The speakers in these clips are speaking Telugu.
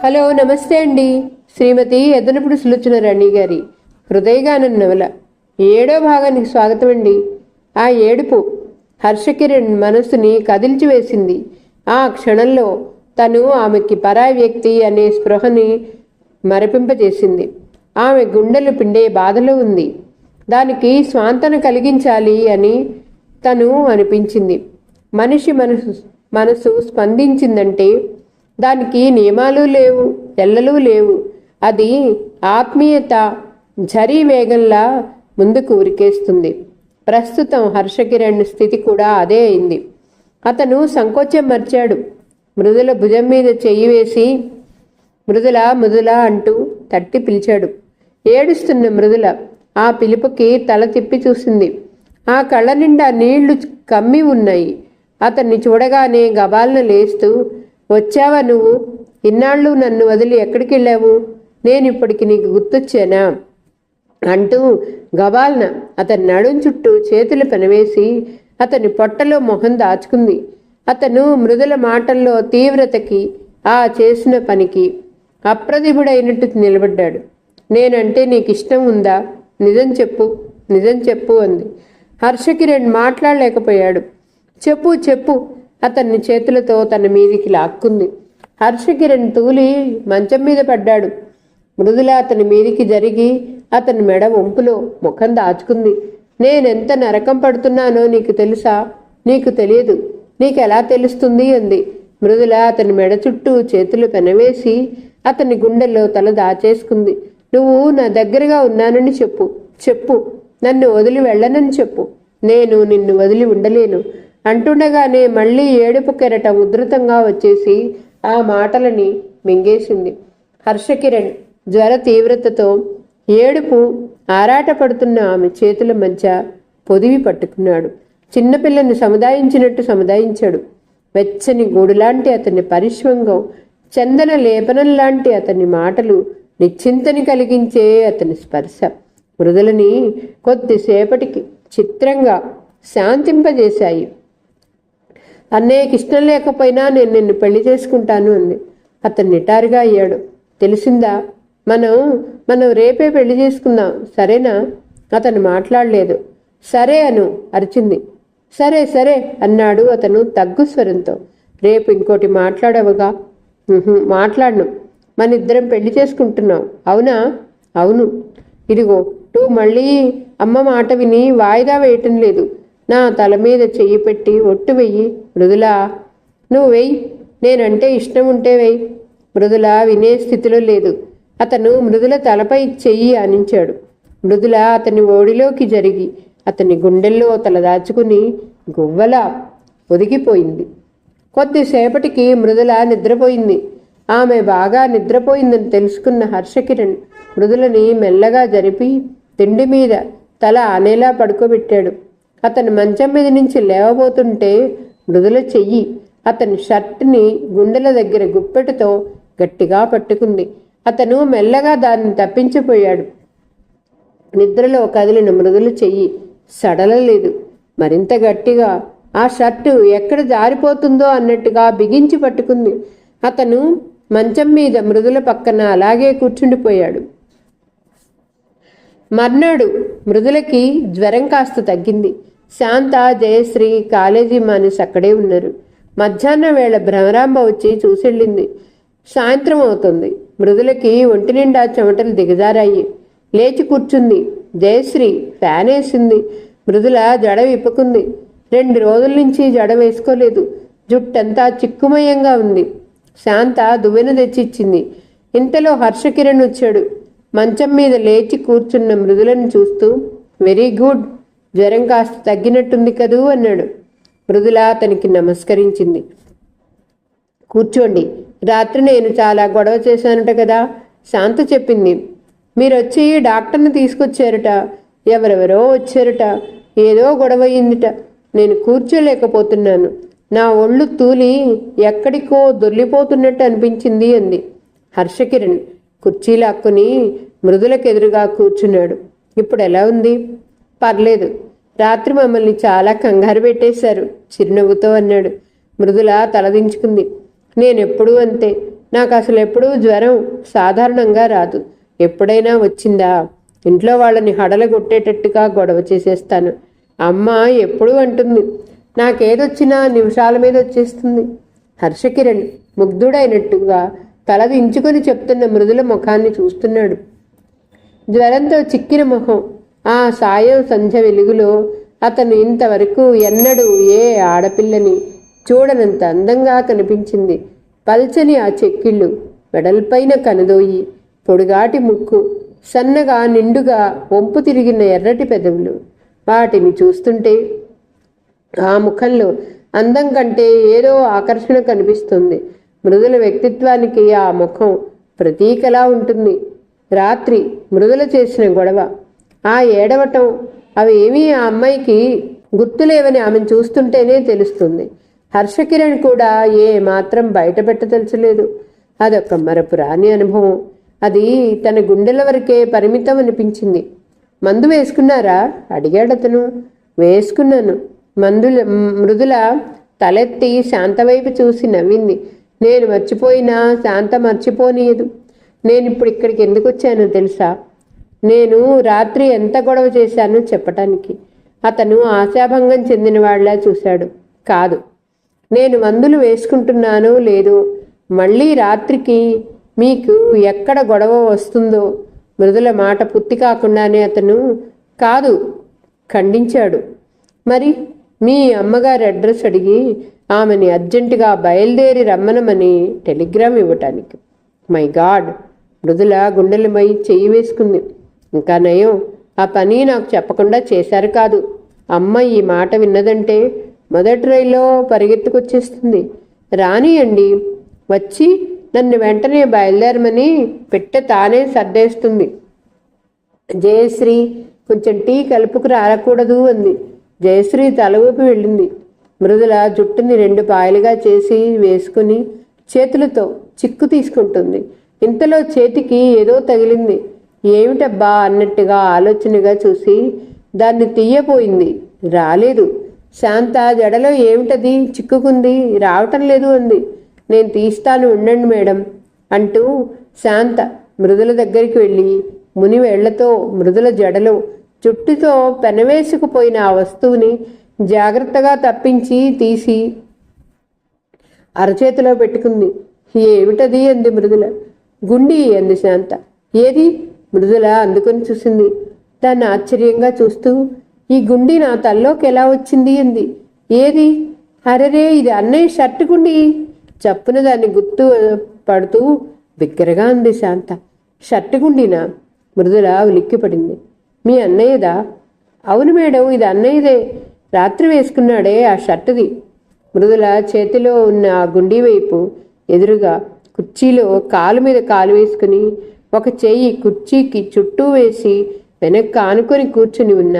హలో, నమస్తే అండి. శ్రీమతి ఎద్దనపుడు సులోచన రాణి గారి హృదయగానం నవల 7వ భాగానికి స్వాగతం అండి. ఆ ఏడుపు హర్షకిరణ్ మనసుని కదిల్చివేసింది. ఆ క్షణంలో తను ఆమెకి పరాయి వ్యక్తి అనే స్పృహని మరపింపజేసింది. ఆమె గుండెలు పిండే బాధలో ఉంది. దానికి స్వాంతన కలిగించాలి అని తను అనిపించింది. మనిషి మనసు స్పందించిందంటే దానికి నియమాలు లేవు, ఎల్లలు లేవు. అది ఆత్మీయత ఝరీ వేగంలా ముందుకు ఉరికేస్తుంది. ప్రస్తుతం హర్షకిరణ్ స్థితి కూడా అదే అయింది. అతను సంకోచం మర్చాడు. మృదుల భుజం మీద చెయ్యి వేసి మృదుల అంటూ తట్టి పిలిచాడు. ఏడుస్తున్న మృదుల ఆ పిలుపుకి తల తిప్పి చూసింది. ఆ కళ్ళ నిండా నీళ్లు కమ్మి ఉన్నాయి. అతన్ని చూడగానే గబాలన లేస్తూ, వచ్చావా నువ్వు? ఇన్నాళ్ళు నన్ను వదిలి ఎక్కడికి వెళ్ళావు? నేను ఇప్పటికి నీకు గుర్తొచ్చానా అంటూ గబాలన అతని నడుం చుట్టూ చేతులు పెనవేసి అతని పొట్టలో మొహం దాచుకుంది. అతను మృదుల మాటల్లో తీవ్రతకి, ఆ చేసిన పనికి అప్రతిభుడైనట్టు నిలబడ్డాడు. నేనంటే నీకు ఇష్టం ఉందా? నిజం చెప్పు, నిజం చెప్పు అంది. హర్షకిరణ్ మాట్లాడలేకపోయాడు. చెప్పు చెప్పు అతన్ని చేతులతో తన మీదికి లాక్కుంది. హర్షకిరణ్ తూలి మంచం మీద పడ్డాడు. మృదుల అతని మీదికి జరిగి అతని మెడ వంపులో ముఖం దాచుకుంది. నేనెంత నరకం పడుతున్నానో నీకు తెలుసా? నీకు తెలియదు. నీకెలా తెలుస్తుంది అంది. మృదుల అతని మెడ చుట్టూ చేతులు పెనవేసి అతని గుండెల్లో తల దాచేసుకుంది. నువ్వు నా దగ్గరగా ఉన్నానని చెప్పు, చెప్పు. నన్ను వదిలి వెళ్ళనని చెప్పు. నేను నిన్ను వదిలి ఉండలేను అంటుండగానే మళ్ళీ ఏడుపు కెరటం ఉధృతంగా వచ్చేసి ఆ మాటలని మింగేసింది. హర్షకిరణ్ జ్వర తీవ్రతతో ఏడుపు ఆరాటపడుతున్న ఆమె చేతుల మధ్య పొదివి పట్టుకున్నాడు. చిన్నపిల్లని సముదాయించినట్టు సముదాయించాడు. వెచ్చని గూడులాంటి అతని పరిశ్వంగం, చందన లేపనం లాంటి అతని మాటలు, నిశ్చింతని కలిగించే అతని స్పర్శ మృదులని కొద్దిసేపటికి చిత్రంగా శాంతింపజేశాయి. అన్నయ్యకి ఇష్టం లేకపోయినా నేను నిన్ను పెళ్లి చేసుకుంటాను అంది. అతను నిటారుగా అయ్యాడు. తెలిసిందా? మనం రేపే పెళ్లి చేసుకుందాం, సరేనా? అతను మాట్లాడలేదు. సరే అను అరిచింది. సరే సరే అన్నాడు అతను తగ్గు స్వరంతో. రేపు ఇంకోటి మాట్లాడవుగా? మాట్లాడను. మన ఇద్దరం పెళ్లి చేసుకుంటున్నాం, అవునా? అవును. ఇదిగో నువ్వు మళ్ళీ అమ్మ మాట విని వాయిదా వేయటం లేదు. నా తల మీద చెయ్యి పెట్టి ఒట్టు వెయ్యి. మృదులా, నువ్వు వెయ్యి. నేనంటే ఇష్టం ఉంటే వెయ్యి. మృదుల వినే స్థితిలో లేదు. అతను మృదుల తలపై చెయ్యి ఆనించాడు. మృదుల అతని ఓడిలోకి జరిగి అతని గుండెల్లో తల దాచుకుని గువ్వలా ఒదిగిపోయింది. కొద్దిసేపటికి మృదుల నిద్రపోయింది. ఆమె బాగా నిద్రపోయిందని తెలుసుకున్న హర్షకిరణ్ మృదులని మెల్లగా జరిపి తిండి మీద తల ఆనేలా పడుకోబెట్టాడు. అతను మంచం మీద నుంచి లేవబోతుంటే మృదుల చెయ్యి అతని షర్ట్ని గుండెల దగ్గర గుప్పెటతో గట్టిగా పట్టుకుంది. అతను మెల్లగా దాన్ని తప్పించిపోయాడు. నిద్రలో కదిలిన మృదుల చెయ్యి సడలలేదు. మరింత గట్టిగా ఆ షర్టు ఎక్కడ జారిపోతుందో అన్నట్టుగా బిగించి పట్టుకుంది. అతను మంచం మీద మృదుల పక్కన అలాగే కూర్చుండిపోయాడు. మర్నాడు మృదులకి జ్వరం కాస్త తగ్గింది. శాంత, జయశ్రీ కాలేజీ మానేసి అక్కడే ఉన్నారు. మధ్యాహ్నం వేళ భ్రమరాంబ వచ్చి చూసెళ్ళింది. సాయంత్రం అవుతుంది. మృదులకి ఒంటి నిండా చెమటలు దిగజారాయి. లేచి కూర్చుంది. జయశ్రీ ఫ్యాన్ వేసింది. మృదుల జడ విప్పుకుంది. 2 రోజుల నుంచి జడ వేసుకోలేదు. జుట్టంతా చిక్కుమయంగా ఉంది. శాంత దువ్వెన తెచ్చిచ్చింది. ఇంతలో హర్షకిరణ్ వచ్చాడు. మంచం మీద లేచి కూర్చున్న మృదులను చూస్తూ, వెరీ గుడ్, జ్వరం కాస్త తగ్గినట్టుంది కదూ అన్నాడు. మృదుల అతనికి నమస్కరించింది. కూర్చోండి. రాత్రి నేను చాలా గొడవ చేశానుట కదా, శాంత చెప్పింది. మీరొచ్చి డాక్టర్ని తీసుకొచ్చారట, ఎవరెవరో వచ్చారట, ఏదో గొడవ అయిందిట. నేను కూర్చోలేకపోతున్నాను. నా ఒళ్ళు తూలి ఎక్కడికో దొర్లిపోతున్నట్టు అనిపించింది అంది. హర్షకిరణ్ కుర్చీ లాక్కుని మృదులకెదురుగా కూర్చున్నాడు. ఇప్పుడు ఎలా ఉంది? పర్లేదు. రాత్రి మమ్మల్ని చాలా కంగారు పెట్టేశారు చిరునవ్వుతో అన్నాడు. మృదుల తలదించుకుంది. నేనెప్పుడూ అంతే. నాకు అసలు ఎప్పుడూ జ్వరం సాధారణంగా రాదు. ఎప్పుడైనా వచ్చిందా ఇంట్లో వాళ్ళని హడలగొట్టేటట్టుగా గొడవ చేసేస్తాను. అమ్మ ఎప్పుడూ అంటుంది, నాకేదొచ్చినా నిమిషాల మీద వచ్చేస్తుంది. హర్షకిరణ్ ముగ్ధుడైనట్టుగా తల దించుకొని చెప్తున్న మృదుల ముఖాన్ని చూస్తున్నాడు. జ్వరంతో చిక్కిన మొహం. ఆ సాయం సంధ్య వెలుగులో అతను ఇంతవరకు ఎన్నడూ ఏ ఆడపిల్లని చూడనంత అందంగా కనిపించింది. పల్చని ఆ చెక్కిళ్ళు, వెడల్పైన కనుదోయి, పొడుగాటి ముక్కు, సన్నగా నిండుగా వంపు తిరిగిన ఎర్రటి పెదవులు. వాటిని చూస్తుంటే ఆ ముఖంలో అందం కంటే ఏదో ఆకర్షణ కనిపిస్తుంది. మృదుల వ్యక్తిత్వానికి ఆ ముఖం ప్రతీకలా ఉంటుంది. రాత్రి మృదుల చేసిన గొడవ, ఆ ఏడవటం, అవి ఏమీ ఆ అమ్మాయికి గుర్తులేవని ఆమెను చూస్తుంటేనే తెలుస్తుంది. హర్షకిరణ్ కూడా ఏ మాత్రం బయట పెట్టదలచలేదు. అదొక మరపు రాని అనుభవం. అది తన గుండెల వరకే పరిమితం అనిపించింది. మందు వేసుకున్నారా అడిగాడతను. వేసుకున్నాను. మృదుల తలెత్తి శాంత వైపు చూసి నవ్వింది. నేను మర్చిపోయినా శాంత మర్చిపోనీయదు. నేనిప్పుడు ఇక్కడికి ఎందుకు వచ్చానో తెలుసా? నేను రాత్రి ఎంత గొడవ చేశానో చెప్పటానికి. అతను ఆశాభంగం చెందిన వాళ్ళ చూశాడు. కాదు, నేను మందులు వేసుకుంటున్నానో లేదో మళ్ళీ రాత్రికి మీకు ఎక్కడ గొడవ వస్తుందో. మృదుల మాట పూర్తి కాకుండానే అతను కాదు ఖండించాడు. మరి మీ అమ్మగారి అడ్రస్ అడిగి ఆమెని అర్జెంటుగా బయలుదేరి రమ్మనమని టెలిగ్రామ్ ఇవ్వటానికి. My god! మృదుల గుండెలమై చెయ్యి వేసుకుంది. ఇంకా నయం, ఆ పని నాకు చెప్పకుండా చేశారు కాదు. అమ్మ ఈ మాట విన్నదంటే మొదటి రైల్లో పరిగెత్తుకొచ్చేస్తుంది. రానియండి, వచ్చి నన్ను వెంటనే బయలుదేరమని పెట్టె తానే సర్దేస్తుంది. జయశ్రీ కొంచెం టీ కలుపుకు రాకూడదు అంది. జయశ్రీ తల ఊపి వెళ్ళింది. మృదుల జుట్టుని 2 పాయలుగా చేసి వేసుకుని చేతులతో చిక్కు తీసుకుంటుంది. ఇంతలో చేతికి ఏదో తగిలింది. ఏమిటబ్బా అన్నట్టుగా ఆలోచనగా చూసి దాన్ని తీయపోయింది. రాలేదు. శాంత జడలో ఏమిటది చిక్కుకుంది, రావటం లేదు అంది. నేను తీస్తాను ఉండండి మేడం అంటూ శాంత మృదుల దగ్గరికి వెళ్ళి మునివేళ్లతో మృదుల జడలో జుట్టుతో పెనవేసుకుపోయిన ఆ వస్తువుని జాగ్రత్తగా తప్పించి తీసి అరచేతిలో పెట్టుకుంది. ఏమిటది అంది మృదుల. గుండి అంది శాంత. ఏది? మృదుల అందుకొని చూసింది. దాన్ని ఆశ్చర్యంగా చూస్తూ ఈ గుండి నా తల్లోకి ఎలా వచ్చింది అంది. ఏది? అరెరే, ఇది అన్నయ్య షర్టు గుండి. చప్పున దాన్ని గుర్తు పడుతూ బిగ్గరగా అంది శాంత. షర్టు గుండినా? మృదుల ఉలిక్కిపడింది. మీ అన్నయ్యదా? అవును మేడం, ఇది అన్నయ్యదే. రాత్రి వేసుకున్నాడే ఆ షర్టుది. మృదుల చేతిలో ఉన్న ఆ గుండీ వైపు ఎదురుగా కుర్చీలో కాలు మీద కాలు వేసుకుని ఒక చెయ్యి కుర్చీకి చుట్టూ వేసి వెనక్కి ఆనుకొని కూర్చుని ఉన్న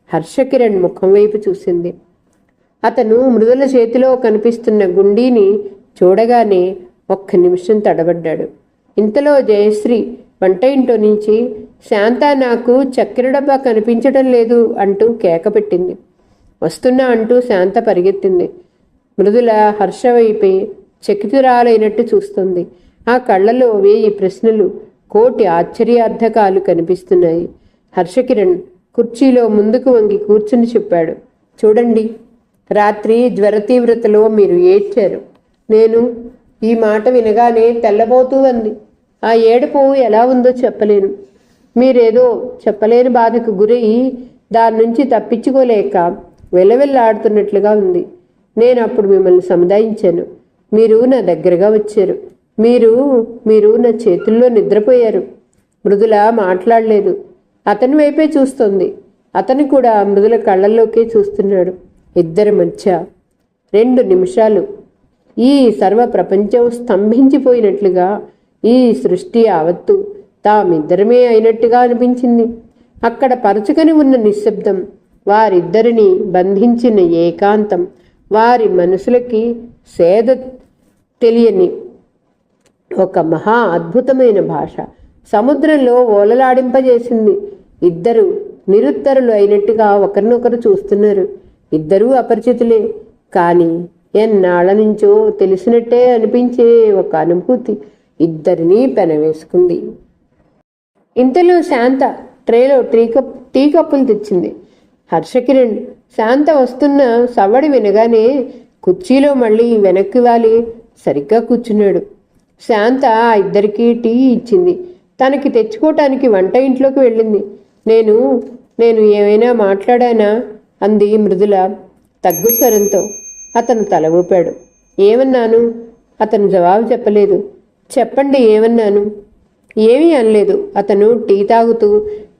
హర్షకిరణ్ ముఖం వైపు చూసింది. అతను మృదుల చేతిలో కనిపిస్తున్న గుండీని చూడగానే ఒక్క నిమిషం తడబడ్డాడు. ఇంతలో జయశ్రీ వంట ఇంట్లో నుంచి శాంత నాకు చక్కెర డబ్బా కనిపించడం లేదు అంటూ కేక పెట్టింది. వస్తున్నా అంటూ శాంత పరిగెత్తింది. మృదుల హర్ష వైపే చకితురాలైనట్టు చూస్తుంది. ఆ కళ్ళలో 1000 ప్రశ్నలు, 1,000,000 ఆశ్చర్యార్థకాలు కనిపిస్తున్నాయి. హర్షకిరణ్ కుర్చీలో ముందుకు వంగి కూర్చుని చెప్పాడు. చూడండి, రాత్రి జ్వర తీవ్రతలో మీరు ఏడ్చారు. నేను ఈ మాట వినగానే తెల్లబోతూ అంది. ఆ ఏడుపు ఎలా ఉందో చెప్పలేను. మీరేదో చెప్పలేని బాధకు గురయ్యి దాని నుంచి తప్పించుకోలేక వెల్లవెల్లాడుతున్నట్లుగా ఉంది. నేను అప్పుడు మిమ్మల్ని సముదాయించాను. మీరు నా దగ్గరగా వచ్చారు. మీరు నా చేతుల్లో నిద్రపోయారు. మృదుల మాట్లాడలేదు. అతని వైపే చూస్తోంది. అతను కూడా మృదుల కళ్ళల్లోకే చూస్తున్నాడు. ఇద్దరి మధ్య 2 నిమిషాలు ఈ సర్వ ప్రపంచం స్తంభించిపోయినట్లుగా, ఈ సృష్టి యావత్తు తామిద్దరమే అయినట్టుగా అనిపించింది. అక్కడ పరుచుకొని ఉన్న నిశ్శబ్దం, వారిద్దరిని బంధించిన ఏకాంతం, వారి మనసులకి సేద తెలియని ఒక మహా అద్భుతమైన భాష సముద్రంలో ఓలలాడింపజేసింది. ఇద్దరు నిరుత్తరులు అయినట్టుగా ఒకరినొకరు చూస్తున్నారు. ఇద్దరూ అపరిచితులే, కానీ ఎన్నాళ్ల నుంచో తెలిసినట్టే అనిపించే ఒక అనుభూతి ఇద్దరినీ పెనవేసుకుంది. ఇంతలో శాంత ట్రేలో టీ కప్పులు తెచ్చింది. హర్షకిరణ్ శాంత వస్తున్న సవ్వడి వినగానే కుర్చీలో మళ్ళీ వెనక్కి వాలి సరిగ్గా కూర్చున్నాడు. శాంత ఆ ఇద్దరికీ టీ ఇచ్చింది. తనకి తెచ్చుకోవటానికి వంట ఇంట్లోకి వెళ్ళింది. నేను ఏమైనా మాట్లాడానా అంది మృదుల తగ్గు స్వరంతో. అతను తల ఊపాడు. ఏమన్నాను? అతను జవాబు చెప్పలేదు. చెప్పండి ఏమన్నాను? ఏమీ అనలేదు. అతను టీ తాగుతూ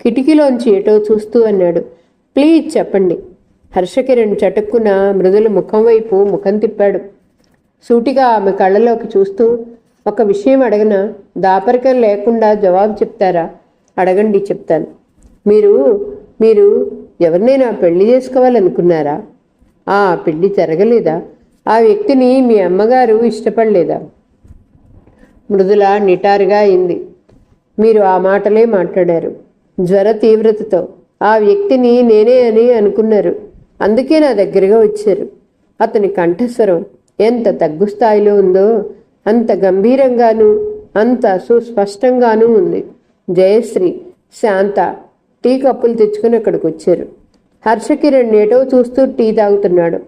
కిటికీలోంచి ఏటో చూస్తూ అన్నాడు. ప్లీజ్ చెప్పండి. హర్షకిరణ్ చటుక్కున మృదుల ముఖం వైపు ముఖం తిప్పాడు. సూటిగా ఆమె కళ్ళలోకి చూస్తూ, ఒక విషయం అడగనా? దాపరికం లేకుండా జవాబు చెప్తారా? అడగండి, చెప్తాను. మీరు ఎవరినైనా పెళ్లి చేసుకోవాలనుకున్నారా? ఆ పెళ్లి జరగలేదా? ఆ వ్యక్తిని మీ అమ్మగారు ఇష్టపడలేదా? మృదుల నిటారుగా అయింది. మీరు ఆ మాటలే మాట్లాడారు. జ్వర తీవ్రతతో ఆ వ్యక్తిని నేనే అని అనుకున్నారు. అందుకే నా దగ్గరగా వచ్చారు. అతని కంఠస్వరం ఎంత తగ్గు స్థాయిలో ఉందో అంత గంభీరంగానూ అంత సుస్పష్టంగానూ ఉంది. జయశ్రీ, శాంత టీ కప్పులు తెచ్చుకుని అక్కడికి వచ్చారు. హర్షకిరణ్ ఏటో చూస్తూ టీ తాగుతున్నాడు.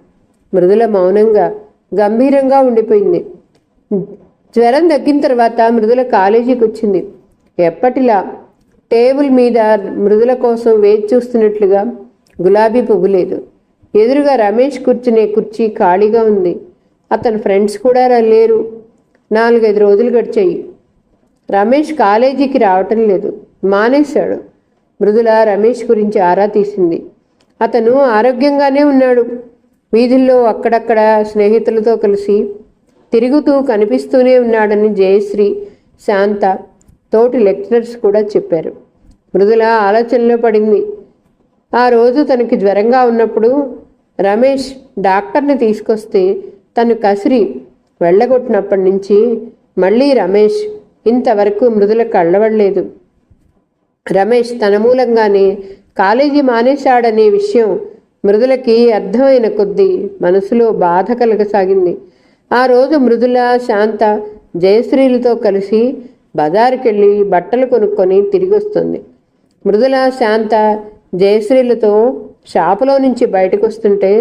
మృదుల మౌనంగా గంభీరంగా ఉండిపోయింది. జ్వరం తగ్గిన తర్వాత మృదుల కాలేజీకి వచ్చింది. ఎప్పటిలా టేబుల్ మీద మృదుల కోసం వేచి చూస్తున్నట్లుగా గులాబీ పువ్వు లేదు. ఎదురుగా రమేష్ కూర్చునే కుర్చీ ఖాళీగా ఉంది. అతని ఫ్రెండ్స్ కూడా లేరు. 4-5 రోజులు గడిచాయి. రమేష్ కాలేజీకి రావటం లేదు, మానేశాడు. మృదుల రమేష్ గురించి ఆరా తీసింది. అతను ఆరోగ్యంగానే ఉన్నాడు. వీధుల్లో అక్కడక్కడ స్నేహితులతో కలిసి తిరుగుతూ కనిపిస్తూనే ఉన్నాడని జయశ్రీ, శాంత, తోటి లెక్చరర్స్ కూడా చెప్పారు. మృదుల ఆలోచనలో పడింది. ఆ రోజు తనకి జ్వరంగా ఉన్నప్పుడు రమేష్ డాక్టర్ని తీసుకొస్తే తను కసిరి వెళ్ళగొట్టినప్పటి నుంచి మళ్ళీ రమేష్ ఇంతవరకు మృదుల కళ్ళబడలేదు. రమేష్ తన మూలంగానే కాలేజీ మానేశాడనే విషయం మృదులకి అర్థమైన కొద్దీ మనసులో బాధ కలగసాగింది. ఆ రోజు మృదుల, శాంత, జయశ్రీలతో కలిసి బజారుకెళ్ళి బట్టలు కొనుక్కొని తిరిగి వస్తుంది. మృదుల, శాంత, జయశ్రీలతో షాపులో నుంచి బయటకు వస్తుంటే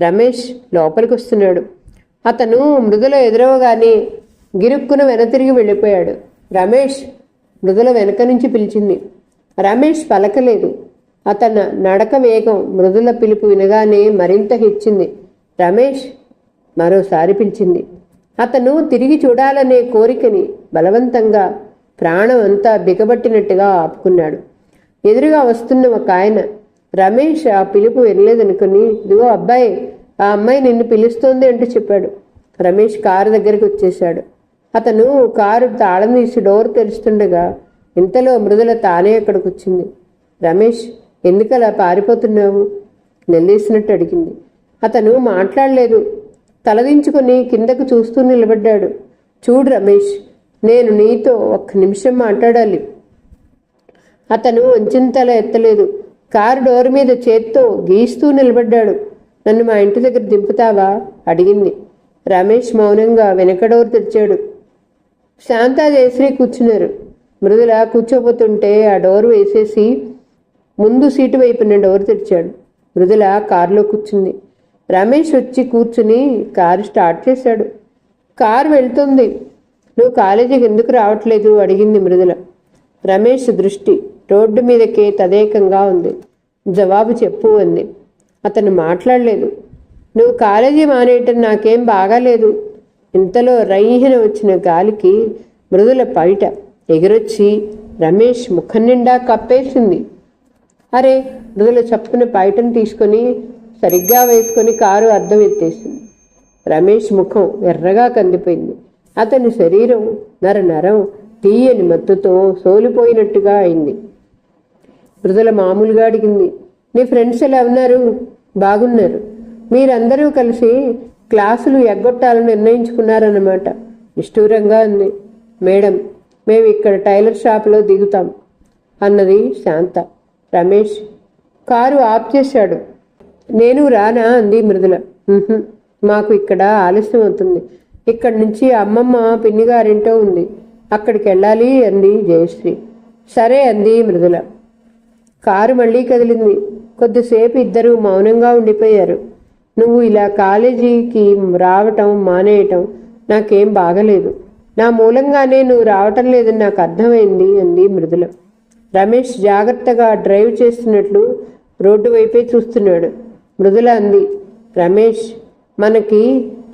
రమేష్ లోపలికి వస్తున్నాడు. అతను మృదుల ఎదురవగానే గిరుక్కున వెనతిరిగి వెళ్ళిపోయాడు. రమేష్, మృదుల వెనక నుంచి పిలిచింది. రమేష్ పలకలేదు. అతని నడక వేగం మృదుల పిలుపు వినగానే మరింత హెచ్చింది. రమేష్ మరోసారి పిలిచింది. అతను తిరిగి చూడాలనే కోరికని బలవంతంగా ప్రాణం అంతా బిగబట్టినట్టుగా ఆపుకున్నాడు. ఎదురుగా వస్తున్న ఒక ఆయన రమేష్ ఆ పిలుపు వినలేదనుకుని, ఇదిగో అబ్బాయి, ఆ అమ్మాయి నిన్ను పిలుస్తోంది అంటూ చెప్పాడు. రమేష్ కారు దగ్గరికి వచ్చేశాడు. అతను కారు తాళం తీసి డోర్ తెరుస్తుండగా ఇంతలో మృదుల తానే అక్కడికి వచ్చింది. రమేష్, ఎందుకలా పారిపోతున్నావు? నిలదీసినట్టు అడిగింది. అతను మాట్లాడలేదు. తలదించుకొని కిందకు చూస్తూ నిలబడ్డాడు. చూడు రమేష్, నేను నీతో 1 నిమిషం మాట్లాడాలి. అతను వంచింతల ఎత్తలేదు. కారు డోర్ మీద చేత్తో గీస్తూ నిలబడ్డాడు. నన్ను మా ఇంటి దగ్గర దింపుతావా? అడిగింది. రమేష్ మౌనంగా వెనక డోర్ తెరిచాడు. శాంత, జయశ్రీ కూర్చున్నారు. మృదుల కూర్చోపోతుంటే ఆ డోర్ వేసేసి ముందు సీటు వైపున డోర్ తెరిచాడు. మృదుల కారులో కూర్చుంది. రమేష్ వచ్చి కూర్చుని కారు స్టార్ట్ చేశాడు. కారు వెళ్తుంది. నువ్వు కాలేజీకి ఎందుకు రావట్లేదు? అడిగింది మృదుల. రమేష్ దృష్టి రోడ్డు మీదకే తదేకంగా ఉంది. జవాబు చెప్పు అంది. అతను మాట్లాడలేదు. నువ్వు కాలేజీ మానేయటం నాకేం బాగాలేదు. ఇంతలో రైహిన వచ్చిన గాలికి మృదుల పైట ఎగిరొచ్చి రమేష్ ముఖం నిండా కప్పేసింది. అరే! మృదుల చప్పున పైటను తీసుకొని సరిగ్గా వేసుకొని కారు అద్దం ఎత్తేసింది. రమేష్ ముఖం ఎర్రగా కందిపోయింది. అతని శరీరం నరం తీయని మత్తుతో సోలిపోయినట్టుగా అయింది. మృదుల మామూలుగా అడిగింది, నీ ఫ్రెండ్స్ ఎలా ఉన్నారు? బాగున్నారు. మీరందరూ కలిసి క్లాసులు ఎగ్గొట్టాలని నిర్ణయించుకున్నారన్నమాట. నిష్ఠూరంగా అంది. మేడం, మేము ఇక్కడ టైలర్ షాపులో దిగుతాం అన్నది శాంత. రమేష్ కారు ఆఫ్ చేశాడు. నేను రానా అంది మృదుల. మాకు ఇక్కడ ఆలస్యం అవుతుంది. ఇక్కడి నుంచి అమ్మమ్మ పిన్నిగారింటో ఉంది. అక్కడికి వెళ్ళాలి అంది జయశ్రీ. సరే అంది మృదుల. కారు మళ్ళీ కదిలింది. కొద్దిసేపు ఇద్దరూ మౌనంగా ఉండిపోయారు. నువ్వు ఇలా కాలేజీకి రావటం మానేయటం నాకేం బాగలేదు. నా మూలంగానే నువ్వు రావటం లేదని నాకు అర్థమైంది అంది మృదుల. రమేష్ జాగ్రత్తగా డ్రైవ్ చేస్తున్నట్లు రోడ్డు వైపే చూస్తున్నాడు. మృదుల అంది, రమేష్, మనకి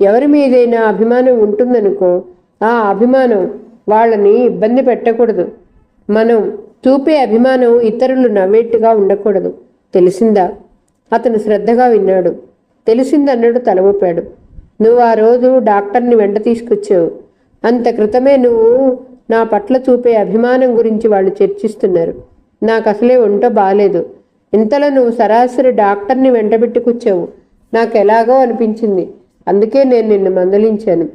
ఎవరి మీదైనా అభిమానం ఉంటుందనుకో, ఆ అభిమానం వాళ్ళని ఇబ్బంది పెట్టకూడదు. మనం చూపే అభిమానం ఇతరులు నవ్వేట్టుగా ఉండకూడదు. తెలిసిందా? అతను శ్రద్ధగా విన్నాడు. తెలిసిందన్నాడు, తల ఊపాడు. నువ్వు ఆ రోజు డాక్టర్ని వెంట తీసుకొచ్చావు. అంత క్రితమే నువ్వు నా పట్ల చూపే అభిమానం గురించి వాళ్ళు చర్చిస్తున్నారు. నాకు అసలే ఒంట బాలేదు. ఇంతలో నువ్వు సరాసరి డాక్టర్ని వెంటబెట్టుకొచ్చావు. నాకు ఎలాగో అనిపించింది. అందుకే నేను నిన్ను మందలించాను.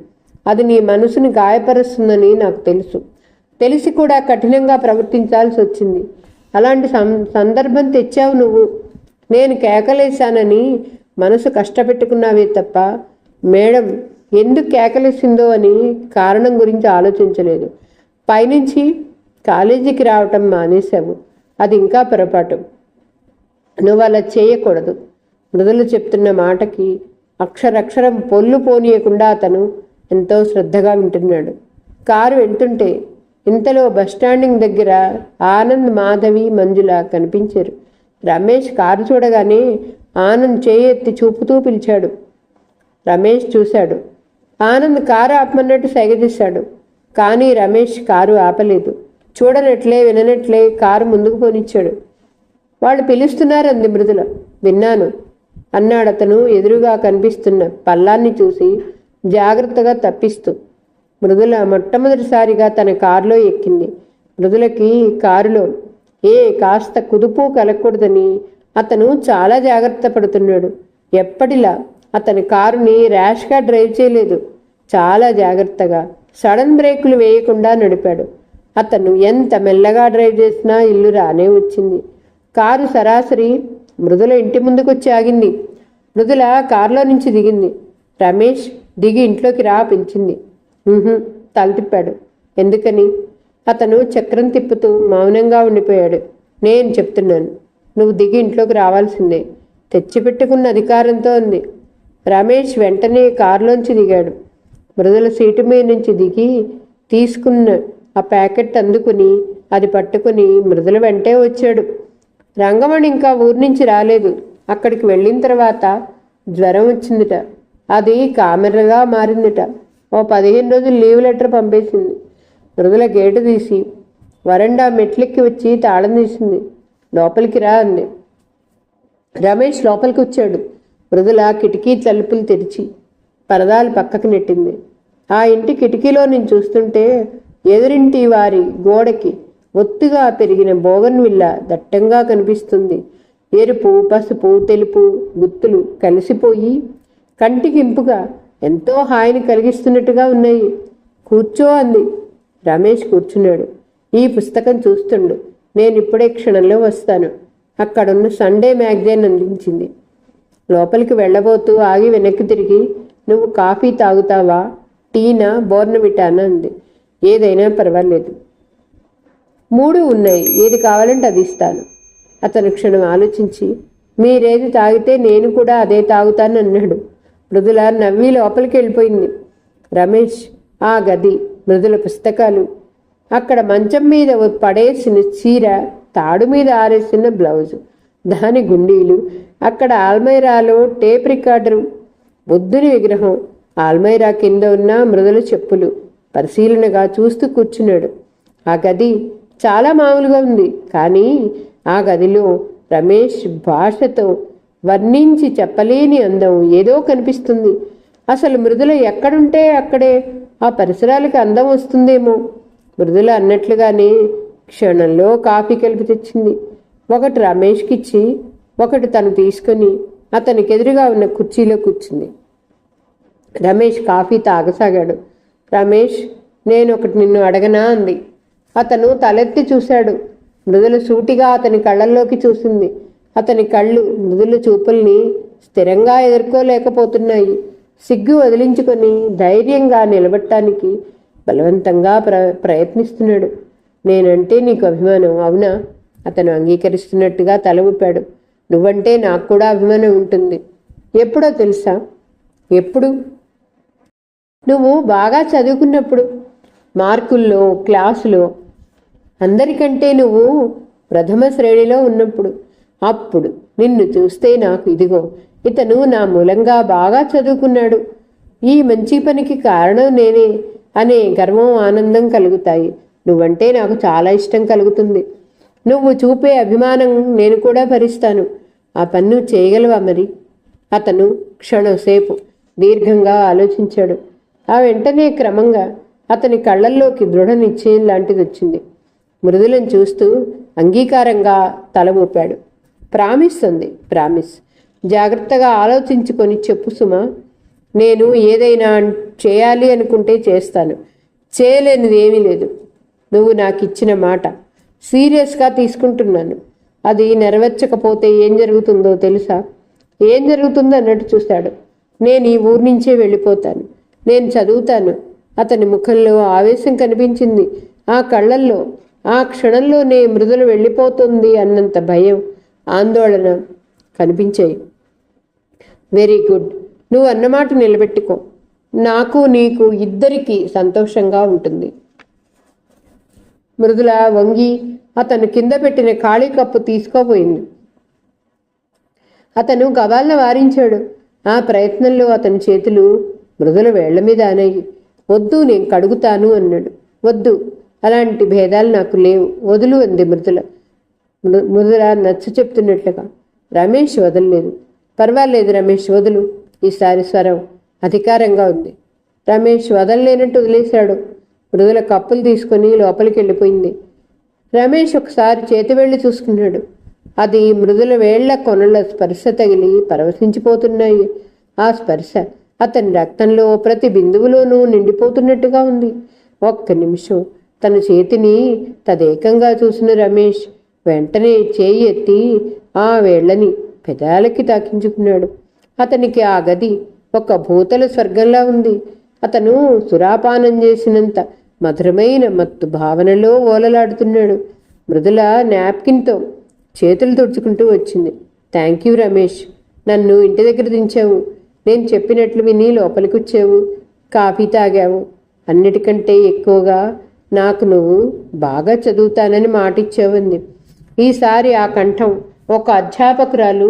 అది నీ మనసుని గాయపరుస్తుందని నాకు తెలుసు. తెలిసి కూడా కఠినంగా ప్రవర్తించాల్సి వచ్చింది. అలాంటి సందర్భం తెచ్చావు నువ్వు. నేను కేకలేశానని మనసు కష్టపెట్టుకున్నావే తప్ప మేడం ఎందుకు కేకలేసిందో అని కారణం గురించి ఆలోచించలేదు. పైనుంచి కాలేజీకి రావటం మానేశావు. అది ఇంకా పొరపాటు. నువ్వు అలా చేయకూడదు. మృదులు చెప్తున్న మాటకి అక్షరక్షరం పొల్లు పోనీయకుండా అతను ఎంతో శ్రద్ధగా వింటున్నాడు. కారు వెళ్తుంటే ఇంతలో బస్టాండింగ్ దగ్గర ఆనంద్, మాధవి, మంజుల కనిపించారు. రమేష్ కారు చూడగానే ఆనంద్ చేయెత్తి చూపుతూ పిలిచాడు. రమేష్ చూశాడు. ఆనంద్ కారు ఆపమన్నట్టు సైగ చేశాడు. కానీ రమేష్ కారు ఆపలేదు. చూడనట్లే విననట్లే కారు ముందుకు పోనిచ్చాడు. వాళ్ళు పిలుస్తున్నారు అంది మృదుల. విన్నాను అన్నాడతను ఎదురుగా కనిపిస్తున్న పల్లాన్ని చూసి జాగ్రత్తగా తప్పిస్తూ. మృదుల మొట్టమొదటిసారిగా తన కారులో ఎక్కింది. మృదులకి కారులో కాస్త కుదుపు కలగకూడదని అతను చాలా జాగ్రత్త పడుతున్నాడు. ఎప్పటిలా అతని కారుని ర్యాష్గా డ్రైవ్ చేయలేదు. చాలా జాగ్రత్తగా సడన్ బ్రేకులు వేయకుండా నడిపాడు. అతను ఎంత మెల్లగా డ్రైవ్ చేసినా ఇల్లు రానే వచ్చింది. కారు సరాసరి మృదుల ఇంటి ముందుకు వచ్చి ఆగింది. మృదుల కారులో నుంచి దిగింది. రమేష్, దిగి ఇంట్లోకి రా పిలిచింది. తల తిప్పాడు. ఎందుకని? అతను చక్రం తిప్పుతూ మౌనంగా ఉండిపోయాడు. నేను చెప్తున్నాను, నువ్వు దిగి ఇంట్లోకి రావాల్సిందే. తెచ్చిపెట్టుకున్న అధికారంతో ఉంది. రమేష్ వెంటనే కారులోంచి దిగాడు. మృదుల సీటు మీద నుంచి దిగి తీసుకున్న ఆ ప్యాకెట్ అందుకుని అది పట్టుకుని మృదుల వెంటే వచ్చాడు. రంగమణి ఇంకా ఊరి నుంచి రాలేదు. అక్కడికి వెళ్ళిన తర్వాత జ్వరం వచ్చిందిట. అది కామెరగా మారిందిట. ఓ 15 రోజులు లీవ్ లెటర్ పంపేసింది. మృదుల గేటు తీసి వరండా మెట్లెక్కి వచ్చి తాళం తీసింది. లోపలికి రా అంది. రమేష్ లోపలికి వచ్చాడు. మృదుల కిటికీ తలుపులు తెరిచి పరదాలు పక్కకు నెట్టింది. ఆ ఇంటి కిటికీలో నేను చూస్తుంటే ఎదురింటి వారి గోడకి ఒత్తుగా పెరిగిన బోగన్విల్ల దట్టంగా కనిపిస్తుంది. ఎరుపు, పసుపు, తెలుపు గుత్తులు కలిసిపోయి కంటికి ఇంపుగా ఎంతో హాయిని కలిగిస్తున్నట్టుగా ఉన్నాయి. కూర్చో అంది. రమేష్ కూర్చున్నాడు. ఈ పుస్తకం చూస్తుండు, నేను ఇప్పుడే క్షణంలో వస్తాను. అక్కడున్న సండే మ్యాగజైన్ అందించింది. లోపలికి వెళ్ళబోతూ ఆగి వెనక్కి తిరిగి, నువ్వు కాఫీ తాగుతావా, టీనా, బోర్నవిటానా అంది. ఏదైనా పర్వాలేదు, 3 ఉన్నాయి, ఏది కావాలంటే అది ఇస్తాను. అతను క్షణం ఆలోచించి, మీరేది తాగితే నేను కూడా అదే తాగుతాను అన్నాడు. మృదుల నవ్వి లోపలికి వెళ్ళిపోయింది. రమేష్ ఆ గది, మృదుల పుస్తకాలు, అక్కడ మంచం మీద పడేసిన చీర, తాడు మీద ఆరేసిన బ్లౌజు, దాని గుండీలు, అక్కడ ఆల్మైరాలో టేప్ రికార్డరు, బుద్ధుని విగ్రహం, ఆల్మైరా కింద ఉన్న మృదుల చెప్పులు పరిశీలనగా చూస్తూ కూర్చున్నాడు. ఆ గది చాలా మామూలుగా ఉంది. కానీ ఆ గదిలో రమేష్ భాషతో వర్ణించి చెప్పలేని అందం ఏదో కనిపిస్తుంది. అసలు మృదుల ఎక్కడుంటే అక్కడే ఆ పరిసరాలకి అందం వస్తుందేమో. మృదుల అన్నట్లుగానే క్షణంలో కాఫీ కలిపి తెచ్చింది. ఒకటి రమేష్కి ఇచ్చి ఒకటి తను తీసుకొని అతనికి ఎదురుగా ఉన్న కుర్చీలో కూర్చుంది. రమేష్ కాఫీ తాగసాగాడు. రమేష్, నేను ఒకటి నిన్ను అడగనా అంది. అతను తలెత్తి చూశాడు. మృదుల సూటిగా అతని కళ్ళల్లోకి చూసింది. అతని కళ్ళు మృదుల చూపుల్ని స్థిరంగా ఎదుర్కోలేకపోతున్నాయి. సిగ్గు వదిలించుకొని ధైర్యంగా నిలబట్టానికి బలవంతంగా ప్రయత్నిస్తున్నాడు. నేనంటే నీకు అభిమానం అవునా? అతను అంగీకరిస్తున్నట్టుగా తల ఊపాడు. నువ్వంటే నాకు కూడా అభిమానం ఉంటుంది. ఎప్పుడో తెలుసా? ఎప్పుడు? నువ్వు బాగా చదువుకున్నప్పుడు, మార్కుల్లో, క్లాసులో అందరికంటే నువ్వు ప్రథమ శ్రేణిలో ఉన్నప్పుడు. అప్పుడు నిన్ను చూస్తే నాకు ఇదిగో ఇతను నా మూలంగా బాగా చదువుకున్నాడు, ఈ మంచి పనికి కారణం నేనే అనే గర్వం, ఆనందం కలుగుతాయి. నువ్వంటే నాకు చాలా ఇష్టం కలుగుతుంది. నువ్వు చూపే అభిమానం నేను కూడా భరిస్తాను. ఆ పన్ను చేయగలవా మరి? అతను క్షణంసేపు దీర్ఘంగా ఆలోచించాడు. ఆ వెంటనే క్రమంగా అతని కళ్ళల్లోకి దృఢ నిశ్చయం లాంటిది వచ్చింది. మృదులను చూస్తూ అంగీకారంగా తల ఊపాడు. ప్రామిస్ అంది. ప్రామిస్. జాగ్రత్తగా ఆలోచించుకొని చెప్పు సుమా. నేను ఏదైనా చేయాలి అనుకుంటే చేస్తాను. చేయలేనిది ఏమీ లేదు. నువ్వు నాకు ఇచ్చిన మాట సీరియస్గా తీసుకుంటున్నాను. అది నెరవేర్చకపోతే ఏం జరుగుతుందో తెలుసా? ఏం జరుగుతుందో అన్నట్టు చూశాడు. నేను ఈ ఊరి నుంచే వెళ్ళిపోతాను. నేను చదువుతాను. అతని ముఖంలో ఆవేశం కనిపించింది. ఆ కళ్ళల్లో ఆ క్షణంలోనే మృదులు వెళ్ళిపోతుంది అన్నంత భయం, ఆందోళన కనిపించాయి. Very good. నువ్వు అన్నమాట నిలబెట్టుకో. నాకు నీకు ఇద్దరికీ సంతోషంగా ఉంటుంది. మృదుల వంగి అతను కింద పెట్టిన ఖాళీ కప్పు తీసుకోపోయింది. అతను గవాల్న వారించాడు. ఆ ప్రయత్నంలో అతని చేతులు మృదుల వేళ్ల మీద ఆనాయి. వద్దు, నేను కడుగుతాను అన్నాడు. వద్దు, అలాంటి భేదాలు నాకు లేవు, వదులు అంది మృదుల. మృదుల నచ్చ చెప్తున్నట్లుగా. రమేష్ వదలలేదు. పర్వాలేదు రమేష్, వదులు. ఈసారి స్వరం అధికారంగా ఉంది. రమేష్ వదలలేనట్టు వదిలేశాడు. మృదుల కప్పులు తీసుకుని లోపలికి వెళ్ళిపోయింది. రమేష్ ఒకసారి చేతి వేళ్ళు చూసుకున్నాడు. అది మృదుల వేళ్ల కొనల స్పర్శ తగిలి పరవశించిపోతున్నాయి. ఆ స్పర్శ అతని రక్తంలో ప్రతి బిందువులోనూ నిండిపోతున్నట్టుగా ఉంది. ఒక్క నిమిషం తన చేతిని తదేకంగా చూసిన రమేష్ వెంటనే చేయి ఎత్తి ఆ వేళ్లని పెదాలకి తాకించుకున్నాడు. అతనికి ఆ గది ఒక భూతల స్వర్గంలా ఉంది. అతను సురాపానం చేసినంత మధురమైన మత్తు భావనలో ఓలలాడుతున్నాడు. మృదుల నాప్కిన్తో చేతులు తుడుచుకుంటూ వచ్చింది. థ్యాంక్ యూ రమేష్, నన్ను ఇంటి దగ్గర దించావు. నేను చెప్పినట్లు విని లోపలికి వచ్చావు, కాఫీ తాగావు. అన్నిటికంటే ఎక్కువగా నాకు నువ్వు బాగా చదువుతానని మాటిచ్చావంది. ఈసారి ఆ కంఠం ఒక అధ్యాపకురాలు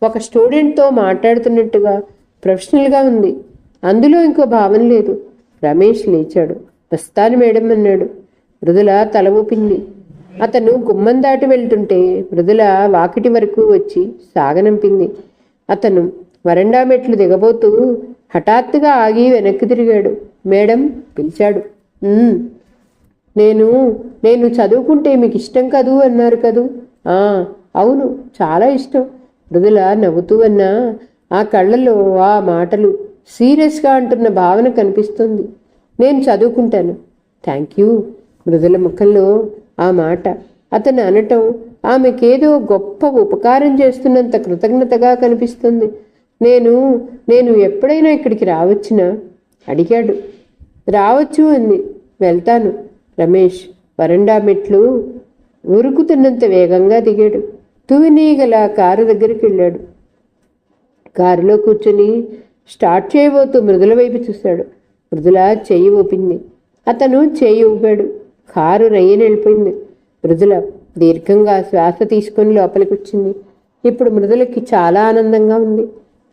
ఒక స్టూడెంట్తో మాట్లాడుతున్నట్టుగా ప్రొఫెషనల్గా ఉంది. అందులో ఇంకో భావం లేదు. రమేష్ లేచాడు. వస్తాను మేడం అన్నాడు. మృదుల తల ఊపింది. అతను గుమ్మం దాటి వెళ్తుంటే మృదుల వాకిటి వరకు వచ్చి సాగనంపింది. అతను వరండా మెట్లు దిగబోతూ హఠాత్తుగా ఆగి వెనక్కి తిరిగాడు. మేడం పిలిచాడు. నేను నేను చదువుకుంటే మీకు ఇష్టం కదూ అన్నారు కదూ? అవును, చాలా ఇష్టం. మృదుల నవ్వుతూ అన్నా ఆ కళ్ళలో ఆ మాటలు సీరియస్గా అంటున్న భావన కనిపిస్తుంది. నేను చదువుకుంటాను. Thank you. మృదుల ముఖంలో ఆ మాట అతను అనటం ఆమెకేదో గొప్ప ఉపకారం చేస్తున్నంత కృతజ్ఞతగా కనిపిస్తుంది. నేను ఎప్పుడైనా ఇక్కడికి రావచ్చునా అడిగాడు. రావచ్చు అంది. వెళ్తాను. రమేష్ వరండా మెట్లు ఉరుకుతున్నంత వేగంగా దిగాడు. తువినీగల కారు దగ్గరికి వెళ్ళాడు. కారులో కూర్చొని స్టార్ట్ చేయబోతూ మృదుల వైపు చూశాడు. మృదుల చెయ్యి ఊపింది. అతను చెయ్యి ఊపాడు. కారు రయ్యని వెళ్ళిపోయింది. మృదుల దీర్ఘంగా శ్వాస తీసుకొని లోపలికి వచ్చింది. ఇప్పుడు మృదులకి చాలా ఆనందంగా ఉంది.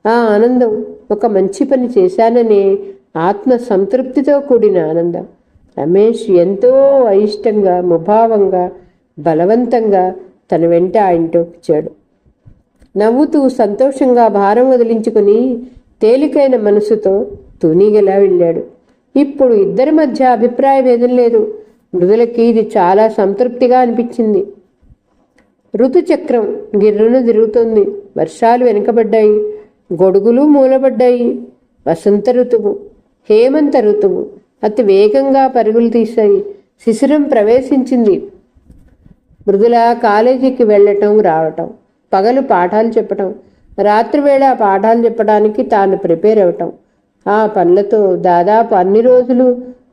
ఆ ఆనందం ఒక మంచి పని చేశాననే ఆత్మ సంతృప్తితో కూడిన ఆనందం. రమేష్ ఎంతో అయిష్టంగా, ముభావంగా, బలవంతంగా తన వెంట ఆ ఇంటికి వచ్చాడు. నవ్వుతూ సంతోషంగా భారం వదిలించుకుని తేలికైన మనసుతో తూనీగలా వెళ్ళాడు. ఇప్పుడు ఇద్దరి మధ్య అభిప్రాయ భేదం లేదు. మృదులకి ఇది చాలా సంతృప్తిగా అనిపించింది. ఋతుచక్రం గిర్రున తిరుగుతోంది. వర్షాలు వెనుకబడ్డాయి. గొడుగులు మూలబడ్డాయి. వసంత ఋతువు, హేమంత ఋతువు అతి వేగంగా పరుగులు తీశాయి. శిశిరం ప్రవేశించింది. మృదుల కాలేజీకి వెళ్ళటం, రావటం, పగలు పాఠాలు చెప్పటం, రాత్రివేళ పాఠాలు చెప్పడానికి తాను ప్రిపేర్ అవటం, ఆ పనులతో దాదాపు అన్ని రోజులు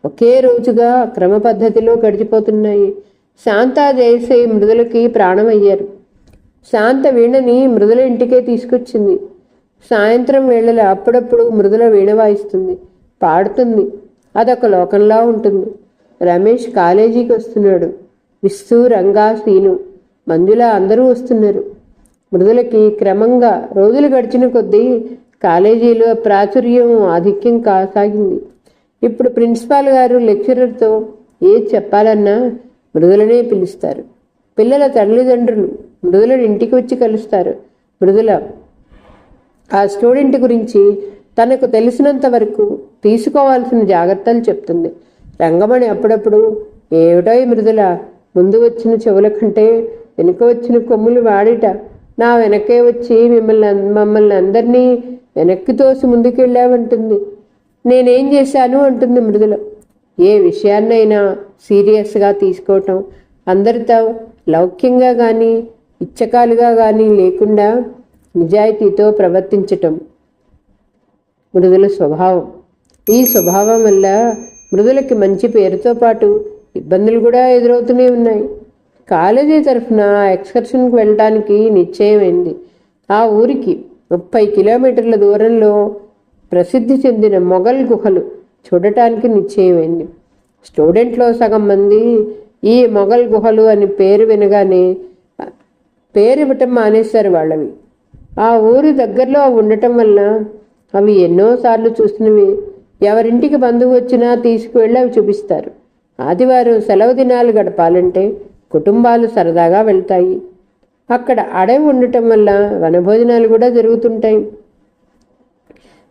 ఒకే రోజుగా క్రమ పద్ధతిలో గడిచిపోతున్నాయి. శాంత జయశ్రీ మృదులకి ప్రాణమయ్యారు. శాంత వీణని మృదుల ఇంటికే తీసుకొచ్చింది. సాయంత్రం వేళలో అప్పుడప్పుడు మృదుల వీణ వాయిస్తుంది, పాడుతుంది. అదొక లోకంలా ఉంటుంది. రమేష్ కాలేజీకి వస్తున్నాడు. విస్సు, రంగా, సీను, మంజుల అందరూ వస్తున్నారు. మృదులకి క్రమంగా రోజులు గడిచిన కొద్దీ కాలేజీలో ప్రాచుర్యం ఆధిక్యం కాసాగింది. ఇప్పుడు ప్రిన్సిపాల్ గారు లెక్చరర్తో ఏది చెప్పాలన్నా మృదులనే పిలుస్తారు. పిల్లల తల్లిదండ్రులు మృదులను ఇంటికి వచ్చి కలుస్తారు. మృదుల ఆ స్టూడెంట్ గురించి తనకు తెలిసినంత వరకు తీసుకోవాల్సిన జాగ్రత్తలు చెప్తుంది. రంగమణి అప్పుడప్పుడు, ఏమిటో ఈ మృదుల, ముందు వచ్చిన చెవుల కంటే వెనుక వచ్చిన కొమ్ములు వాడిట, నా వెనకే వచ్చి మమ్మల్ని అందరినీ వెనక్కి తోసి ముందుకెళ్ళావంటుంది. నేనేం చేశాను అంటుంది మృదుల. ఏ విషయాన్నైనా సీరియస్గా తీసుకోవటం, అందరితో లౌక్యంగా కానీ ఇచ్చకాలుగా కానీ లేకుండా నిజాయితీతో ప్రవర్తించటం మృదుల స్వభావం. ఈ స్వభావం వల్ల మృదులకి మంచి పేరుతో పాటు ఇబ్బందులు కూడా ఎదురవుతూనే ఉన్నాయి. కాలేజీ తరఫున ఎక్స్కర్షన్కి వెళ్ళడానికి నిశ్చయమైంది. ఆ ఊరికి 30 కిలోమీటర్ల దూరంలో ప్రసిద్ధి చెందిన మొఘల్ గుహలు చూడటానికి నిశ్చయమైంది. స్టూడెంట్లో సగం మంది ఈ మొఘల్ గుహలు అని పేరు వినగానే పేరు ఇవ్వటం మానేశారు వాళ్ళవి. ఆ ఊరి దగ్గరలో ఉండటం వల్ల అవి ఎన్నోసార్లు చూసినవి. ఎవరింటికి బంధువు వచ్చినా తీసుకువెళ్ళి అవి చూపిస్తారు. ఆదివారం సెలవు దినాలు గడపాలంటే కుటుంబాలు సరదాగా వెళ్తాయి. అక్కడ అడవి ఉండటం వల్ల వనభోజనాలు కూడా జరుగుతుంటాయి.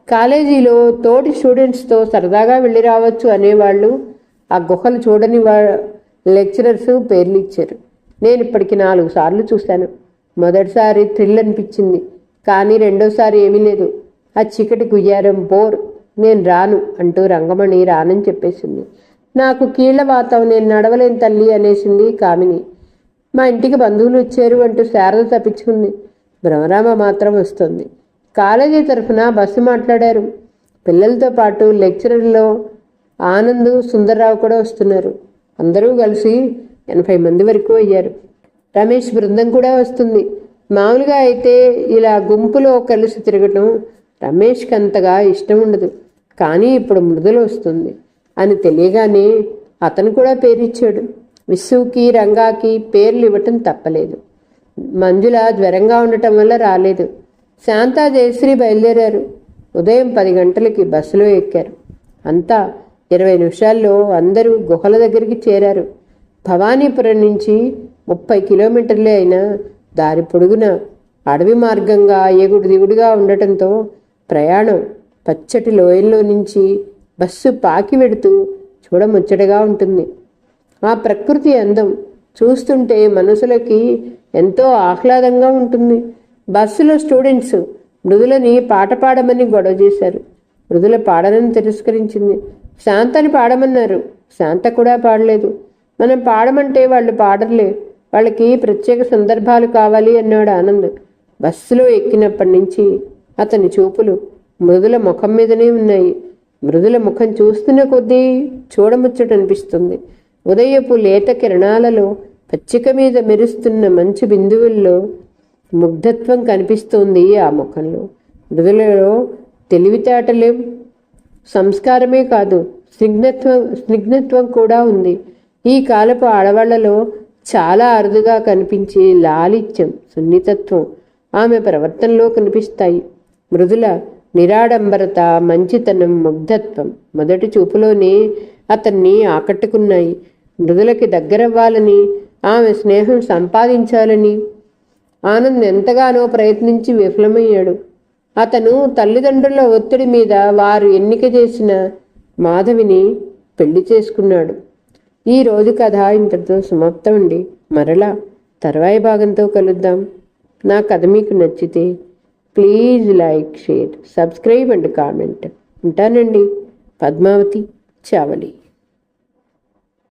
కాలేజీలో తోటి స్టూడెంట్స్తో సరదాగా వెళ్ళి రావచ్చు అనేవాళ్ళు ఆ గుహలు చూడని లెక్చరర్స్ పేర్లు ఇచ్చారు. నేను ఇప్పటికి 4 సార్లు చూశాను. మొదటిసారి థ్రిల్ అనిపించింది, కానీ రెండోసారి ఏమీ లేదు. ఆ చీకటి గుయ్యారం బోర్, నేను రాను అంటూ రంగమణి రానని చెప్పేసింది. నాకు కీళ్ల వాతం, నేను నడవలేని తల్లి అనేసింది కామిని. మా ఇంటికి బంధువులు వచ్చారు అంటూ శారద తప్పించుకుంది. భ్రమరామ మాత్రం వస్తుంది. కాలేజీ తరఫున బస్సు మాట్లాడారు. పిల్లలతో పాటు లెక్చరర్లో ఆనంద్, సుందర్రావు కూడా వస్తున్నారు. అందరూ కలిసి 80 మంది వరకు అయ్యారు. రమేష్ బృందం కూడా వస్తుంది. మామూలుగా అయితే ఇలా గుంపులో కలిసి తిరగటం రమేష్కి అంతగా ఇష్టం ఉండదు. కానీ ఇప్పుడు మృదుల వస్తుంది అని తెలియగానే అతను కూడా పేరిచ్చాడు. విస్సుకి, రంగాకి పేర్లు ఇవ్వటం తప్పలేదు. మంజుల జ్వరంగా ఉండటం వల్ల రాలేదు. శాంత, జయశ్రీ బయలుదేరారు. ఉదయం 10 గంటలకి బస్సులో ఎక్కారు. అంతా 20 నిమిషాల్లో అందరూ గుహల దగ్గరికి చేరారు. భవానీపురం నుంచి 30 కిలోమీటర్లే అయినా దారి పొడుగున అడవి మార్గంగా ఎగుడు దిగుడుగా ఉండటంతో ప్రయాణం పచ్చటి లోయల్లో నుంచి బస్సు పాకి వెడుతూ చూడముచ్చటగా ఉంటుంది. ఆ ప్రకృతి అందం చూస్తుంటే మనసులకి ఎంతో ఆహ్లాదంగా ఉంటుంది. బస్సులో స్టూడెంట్స్ మృదులని పాట పాడమని గొడవ చేశారు. మృదుల పాడనని తిరస్కరించింది. శాంతని పాడమన్నారు. శాంత కూడా పాడలేదు. మనం పాడమంటే వాళ్ళు పాడర్లే, వాళ్ళకి ప్రత్యేక సందర్భాలు కావాలి అన్నాడు ఆనంద్. బస్సులో ఎక్కినప్పటి నుంచి అతని చూపులు మృదుల ముఖం మీదనే ఉన్నాయి. మృదుల ముఖం చూస్తున్న కొద్దీ చూడముచ్చటనిపిస్తుంది. ఉదయపు లేత కిరణాలలో పచ్చిక మీద మెరుస్తున్న మంచు బిందువుల్లో ముగ్ధత్వం కనిపిస్తోంది ఆ ముఖంలో. మృదులలో తెలివితేటలే, సంస్కారమే కాదు స్నిగ్ధత్వం కూడా ఉంది. ఈ కాలపు ఆడవాళ్లలో చాలా అరుదుగా కనిపించే లాలిత్యం, సున్నితత్వం ఆమె ప్రవర్తనలో కనిపిస్తాయి. మృదుల నిరాడంబరత, మంచితనం, ముగ్ధత్వం మొదటి చూపులోనే అతన్ని ఆకట్టుకున్నాయి. మృదులకి దగ్గరవ్వాలని, ఆమె స్నేహం సంపాదించాలని ఆనంద్ ఎంతగానో ప్రయత్నించి విఫలమయ్యాడు. అతను తల్లిదండ్రుల ఒత్తిడి మీద వారు ఎన్నిక చేసిన మాధవిని పెళ్లి చేసుకున్నాడు. ఈ రోజు కథ ఇంతటితో సమాప్తం అండి. మరలా తర్వాయి భాగంతో కలుద్దాం. నా కథ మీకు నచ్చితే please like, share, subscribe and comment. ఉంటానండి. పద్మావతి చావలి.